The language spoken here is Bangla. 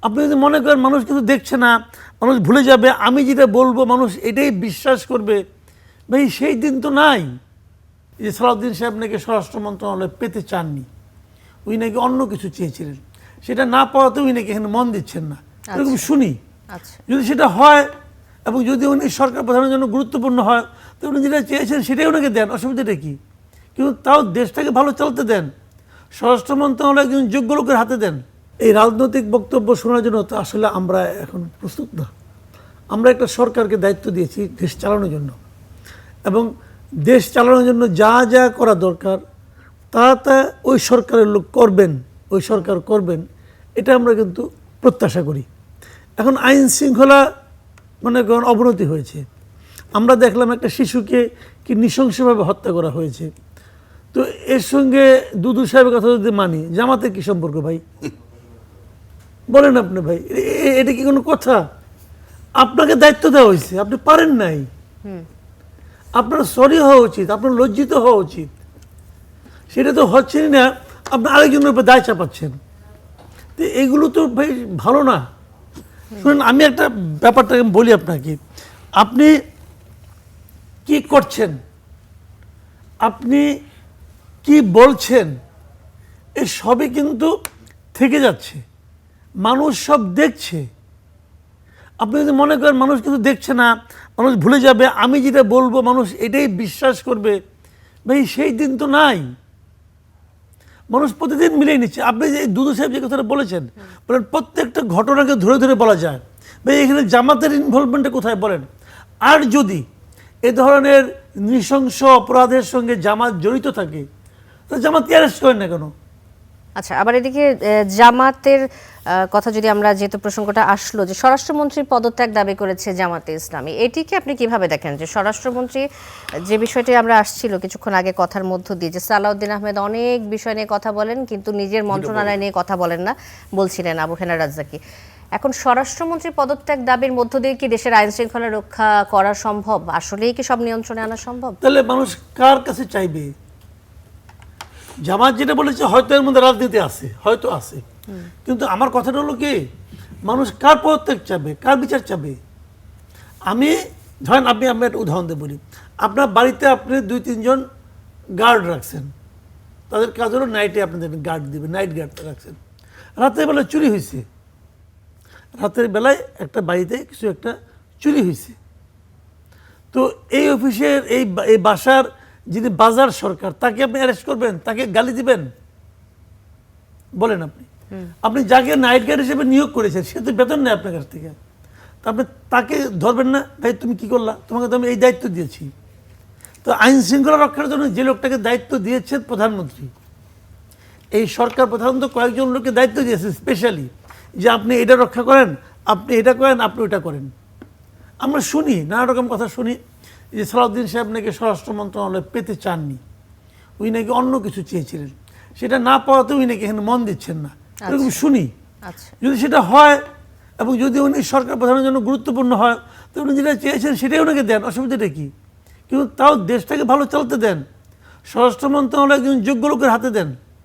আপনি যদি মনে করেন মানুষ কিন্তু দেখছে না, মানুষ ভুলে যাবে, আমি যেটা বলবো মানুষ এটাই বিশ্বাস করবে, ভাই সেই দিন তো নাই। যে সালাউদ্দিন সাহেব নাকি স্বরাষ্ট্র মন্ত্রণালয় পেতে চাননি, উনি নাকি অন্য কিছু চেয়েছিলেন, সেটা না পাওয়াতে উনি নাকি এখানে মন দিচ্ছেন না, এরকম শুনি। যদি সেটা হয় এবং যদি উনি সরকার প্রধানের জন্য গুরুত্বপূর্ণ হয়, তো উনি যেটা চেয়েছেন সেটাই ওনাকে দেন, অসুবিধাটা কি? কিন্তু তাও দেশটাকে ভালো চলতে দেন, স্বরাষ্ট্র মন্ত্রণালয় একজন যোগ্য লোকের হাতে দেন। এই রাজনৈতিক বক্তব্য শোনার জন্য তো আসলে আমরা এখন প্রস্তুত না। আমরা একটা সরকারকে দায়িত্ব দিয়েছি দেশ চালানোর জন্য, এবং দেশ চালানোর জন্য যা যা করা দরকার তা ওই সরকারের লোক করবেন, ওই সরকার করবেন, এটা আমরা কিন্তু প্রত্যাশা করি। এখন আইন শৃঙ্খলা মনে করেন অবনতি হয়েছে, আমরা দেখলাম একটা শিশুকে কি নৃশংসভাবে হত্যা করা হয়েছে। তো এর সঙ্গে দুদু সাহেবের কথা যদি মানি, জামাতের কি সম্পর্ক ভাই? বলেন আপনি ভাই, এটা কি কোনো কথা? আপনাকে দায়িত্ব দেওয়া হয়েছে, আপনি পারেন নাই, আপনার সরি হওয়া উচিত, আপনার লজ্জিত হওয়া উচিত। সেটা তো হচ্ছেই না, আপনি আরেকজনের উপর দায় চাপাচ্ছেন। তো এগুলো তো ভাই ভালো না। শুনুন, আমি একটা ব্যাপারটা বলি আপনাকে, আপনি কি করছেন, আপনি কি বলছেন, এ সবই কিন্তু থেকে যাচ্ছে, মানুষ সব দেখছে। আপনি যদি মনে করেন মানুষ কিন্তু দেখছে না, মানুষ ভুলে যাবে, আমি যেটা বলবো মানুষ এটাই বিশ্বাস করবে, ভাই সেই দিন তো নাই। মানুষ প্রতিদিন মিলিয়ে নিচ্ছে। আপনি যে দুদু সাহেব যে কথাটা বলেছেন, বলেন প্রত্যেকটা ঘটনাকে ধরে ধরে বলা যায়, ভাই এখানে জামাতের ইনভলভমেন্টটা কোথায় বলেন? আর যদি এ ধরনের নৃশংস অপরাধের সঙ্গে জামাত জড়িত থাকে, তো জামাতকে অ্যারেস্ট করেন না কেন? আচ্ছা, আবার এদিকে জামাতের কথা যদি আমরা, যেহেতু প্রসঙ্গটা আসলো যে স্বরাষ্ট্রমন্ত্রীর পদত্যাগ দাবি করেছে জামাতে ইসলামী, এটিকে আপনি কিভাবে দেখেন? যে স্বরাষ্ট্রমন্ত্রী, যে বিষয়টি আমরা আসছিল কিছুক্ষণ আগে কথার মধ্য দিয়ে, যে সালাউদ্দিন আহমেদ অনেক বিষয় নিয়ে কথা বলেন কিন্তু নিজের মন্ত্রণালয় নিয়ে কথা বলেন না, বলছিলেন আবু হেনা রাজ্জাকি। এখন স্বরাষ্ট্রমন্ত্রীর পদত্যাগ দাবির মধ্য দিয়ে কি দেশের আইন শৃঙ্খলা রক্ষা করা সম্ভব? আসলেই কি সব নিয়ন্ত্রণে আনা সম্ভব? তাহলে মানুষ কার কাছে চাইবে? জামাত যেটা বলেছে হয়তো এর মধ্যে রাজনীতি আছে, হয়তো আছে, কিন্তু আমার কথাটা হলো কি, মানুষ কার পদত্যাগ চাবে, কার বিচার চাবে? আমি ধরেন, আমি একটা উদাহরণ দিয়ে বলি, আপনার বাড়িতে আপনি 2-3 জন গার্ড রাখছেন, তাদের কাজ হলো নাইটে আপনি দেবেন, গার্ড দিবেন, নাইট গার্ড রাখছেন। রাতের বেলায় চুরি হয়েছে, রাতের বেলায় একটা বাড়িতে কিছু একটা চুরি হয়েছে, তো এই অফিসের এই বাসার যিনি বাজার সরকার, তাকে আপনি অ্যারেস্ট করবেন, তাকে গালি দিবেন? বলেন আপনি। আপনি যাকে নাইট গার্ড হিসেবে নিয়োগ করেছেন, সে তো বেতন নেয় আপনার কাছ থেকে, তা আপনি তাকে ধরবেন না? ভাই তুমি কি করলা, তোমাকে তো আমি এই দায়িত্ব দিয়েছি। তো আইন শৃঙ্খলা রক্ষার জন্য যে লোকটাকে দায়িত্ব দিয়েছেন প্রধানমন্ত্রী, এই সরকার প্রধানত কয়েকজন লোককে দায়িত্ব দিয়েছে স্পেশালি, যে আপনি এটা রক্ষা করেন, আপনি এটা করেন, আপনি ওটা করেন। আমরা শুনি, নানা রকম কথা শুনি, যে সালাউদ্দিন সাহেব নাকি স্বরাষ্ট্র মন্ত্রণালয় পেতে চাননি, উনি নাকি অন্য কিছু চেয়েছিলেন, সেটা না পাওয়াতে উনি নাকি এখানে মন দিচ্ছেন না, এরকম শুনি। যদি সেটা হয় এবং যদি উনি সরকার প্রধানের জন্য গুরুত্বপূর্ণ হয়, তো উনি যেটা চেয়েছেন সেটাই ওনাকে দেন, অসুবিধাটা কি? কিন্তু তাও দেশটাকে ভালো চলতে দেন, স্বরাষ্ট্র মন্ত্রণালয় একজন যোগ্য লোকের হাতে দেন।